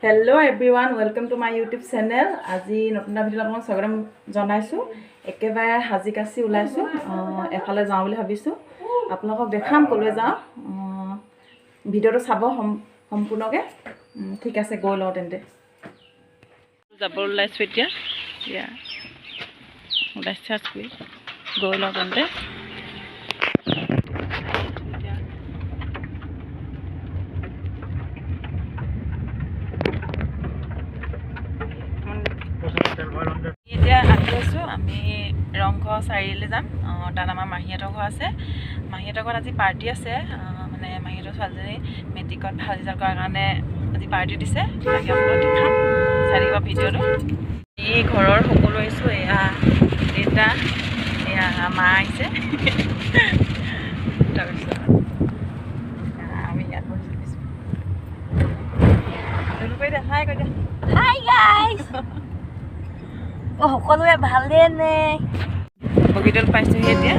Hello' everyone, welcome to my YouTube channel. আজি নতুন এটা ভিডিঅ'ত আপোনাক স্বাগতম জনাইছোঁ। একেবাৰে সাজি কাচি ওলাইছোঁ, এফালে যাওঁ বুলি ভাবিছোঁ। আপোনালোকক দেখাম ক'লৈ যাওঁ। ভিডিঅ'টো চাব সম্পূৰ্ণকৈ। ঠিক আছে, গৈ লওঁ তেন্তে। যাব ওলাইছোঁ এতিয়া ওলাইছোঁ কৰি গৈ লওঁ তেন্তে। এতিয়া আহি আছোঁ আমি ৰংঘৰ চাৰিআলি যাম। তাত আমাৰ মাহীহঁতৰ ঘৰ আছে। মাহীহঁতৰ ঘৰত আজি পাৰ্টি আছে, মানে মাহীহঁতৰ ছোৱালীজনী মেট্ৰিকত ভাল ৰিজাল্ট কৰাৰ কাৰণে আজি পাৰ্টি দিছে। তাকে আপোনালোকক দেখাম, চাই থাকিব ভিডিঅ'টো। এই ঘৰৰ সকলো আহিছোঁ, এয়া দেউতা, এয়া মা আহিছে, তাৰপিছত আমি ইয়াত বহিছোঁ। তেওঁলোকে দেখাই কৈ দিয়া হাই গাইজ। সকলোৱে ভালেই নে? বগীদল পাইছোঁহি এতিয়া।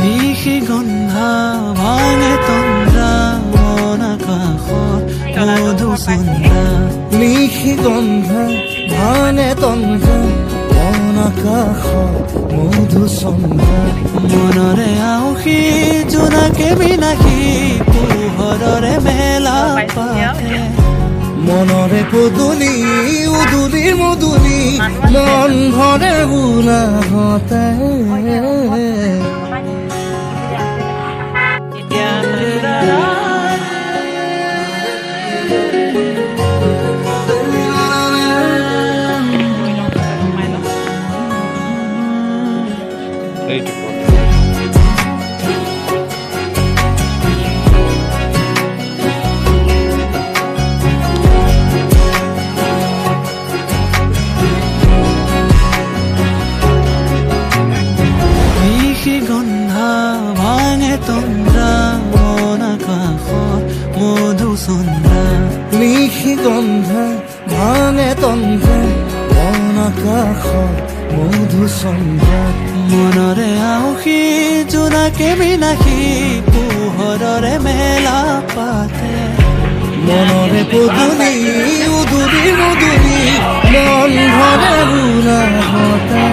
নিশি গন্ধা ভাঙে তন্দ্ৰা মন আকাশত মধুচন্দ্ৰা। নিশি গন্ধা ভাঙে তন্দ্ৰা মন আকাশত মধুচন্দ্ৰা। মনৰে আউসী জোনাকে বিনাশী পোহৰৰে মেলা পাতে। মনৰে পদূলি উদুলি মধুলি মন ভৰে বোলাহতে। গন্ধা ভাঙে তন্দ্ৰা মন আকাশত মধুচন্দ্ৰা। নিশি গন্ধা ভাঙে তন্দ্ৰা মন আকাশত মধুচন্দ্ৰা। মনৰে আউসী জোনাকে বিনাশী পোহৰৰে মেলা পাতে। মনৰে পদূলি উদুলি মধুলি মন ভৰে বোলাহতে।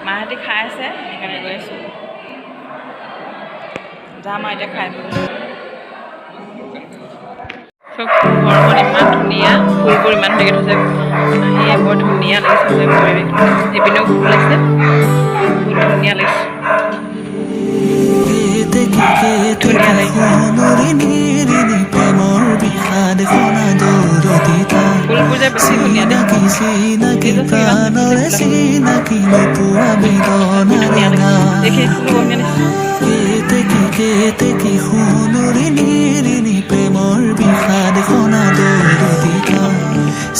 মাহঁতে খাই আছে, সেইকাৰণে গৈ আছোঁ। যাম আৰু এতিয়া খাই চব ঘৰখন ইমান ধুনীয়া, ফুলবোৰ ইমান ধুনীয়া থৈছে। আহি বৰ ধুনীয়া লাগিছে পৰিৱেশটো। এইপিনেও ফুল আছে, বহুত ধুনীয়া লাগিছে। ধুনীয়া লাগিছে, ফুলবোৰ যে বেছি ধুনীয়া দেখি প্ৰেমৰ বিষাদ শুনা দৌৰদিতা।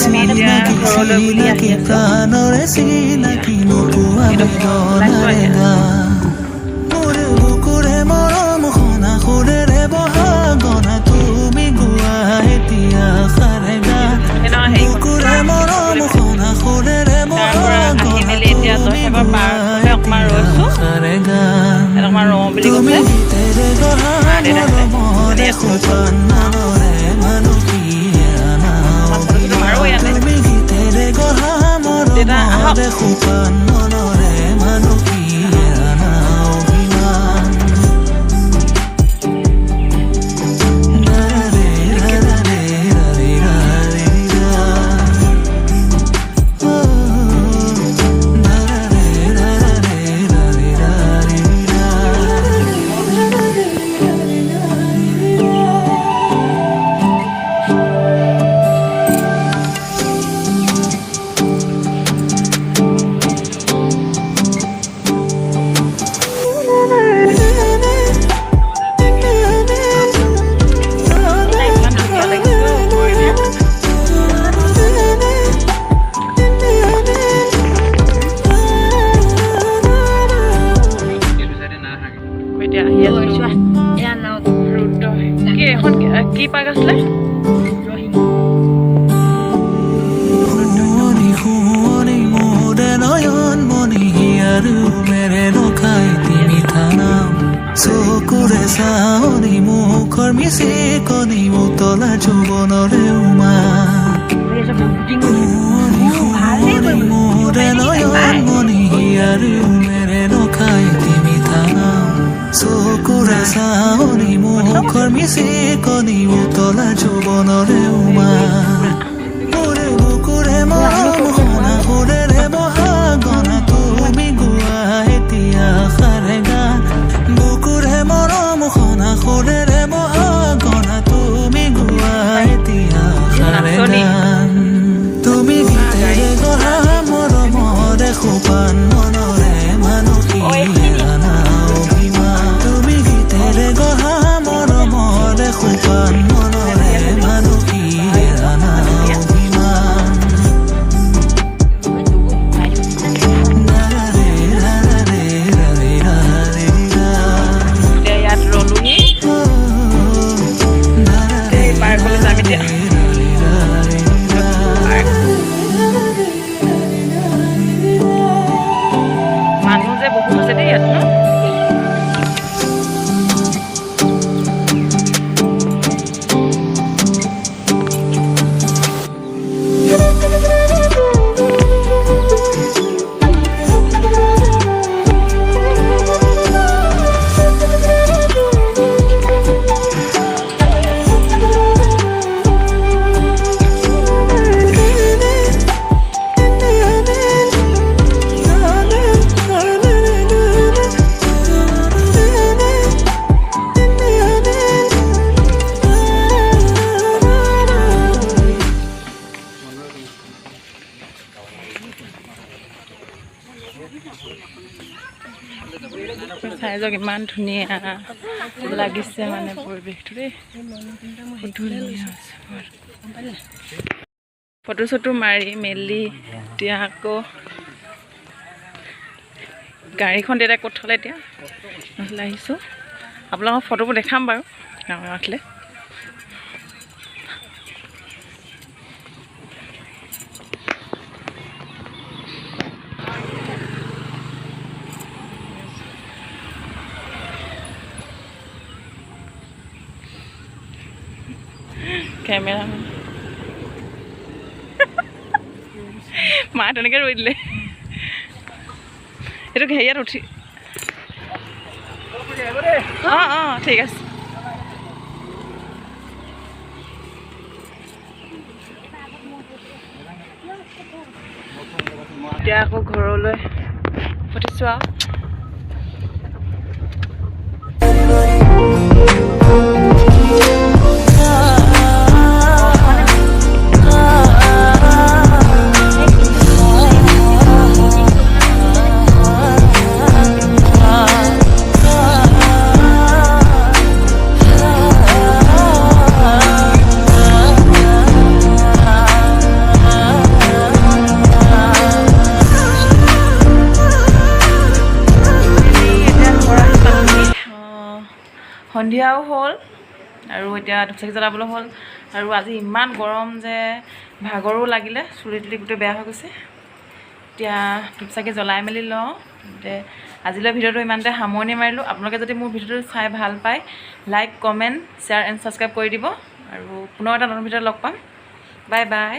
চিনাকি চিনাকি প্ৰাণৰে চিনাকি নোপোৱা বেদনাৰে গা। মোৰে বুকুৰে মৰম শুনা সুৰেৰে বহাগনা তুমি গোৱা এতিয়া সাৰে গা। বুকুৰে মৰম শুনা সুৰেৰে বহাগনা তুমি গোৱা সাৰে গা। তুমি গীতেৰে গঢ়া মৰমৰে সুপান্নৰে মানুহীয়া। তুমি গীতেৰে গঢ়া মৰমৰে সুপান্নৰে মানুহীয়া অভিমান। এখন কি পাৰ্ক আছিলে চকুৰে চাৱনি মুখৰ মিচি কণি উতলা যৌৱনৰে উমা মোৰে নয়ন মণি আৰু মেৰে নখাই তিমি থানা চকুৰে চাৱনি মুখৰ মিচি কণি উতলা যৌৱনৰে উমা মোৰে বুকুৰে মৰম শুনা সুৰেৰে বহা গনা তুমি গোৱা এতিয়া সাৰে গান বুকুৰে মৰম শুনা সুৰেৰে বহা গনা তুমি গোৱা এতিয়া সাৰে গান তুমি গীতেৰে গঢ়া মৰমৰে সোপান মনৰে মানসী আনা অভিমান তুমি গীতেৰে গঢ়া মৰমৰে সোপান মনৰে মানসী আনা অভিমান এতিয়া ইয়াত ৰলোহি পাৰ্কলৈ যাম এতিয়া মানুহ যে বহুত আছে দেই ইয়াত ন চাই যাওক ইমান ধুনীয়া লাগিছে মানে পৰিৱেশটো দেই বহুত ধুনীয়া ফটো চটো মাৰি মেলি এতিয়া আকৌ গাড়ীখন তেতিয়া ক'ত থ'লে এতিয়া নহ'লে আহিছোঁ আপোনালোকক ফটোবোৰ দেখাম বাৰু গাঁৱৰ আছিলে কেমেৰা মা তেনেকৈ ৰৈ দিলে এইটো হেৰিয়াত উঠি অঁ অঁ ঠিক আছে এতিয়া আকৌ ঘৰলৈ পঠিছোঁ আৰু সন্ধিয়াও হ'ল আৰু এতিয়া ধূপচাকি জ্বলাবলৈ হ'ল আৰু আজি ইমান গৰম যে ভাগৰো লাগিলে চুলি তুলি গোটেই বেয়া হৈ গৈছে এতিয়া ধূপচাকি জ্বলাই মেলি লওঁ আজিলৈ ভিডিঅ'টো ইমানতে সামৰণি মাৰিলোঁ আপোনালোকে যদি মোৰ ভিডিঅ'টো চাই ভাল পায় like comment share and subscribe কৰি দিব আৰু পুনৰ এটা নতুন ভিডিঅ'ত লগ পাম বাই বাই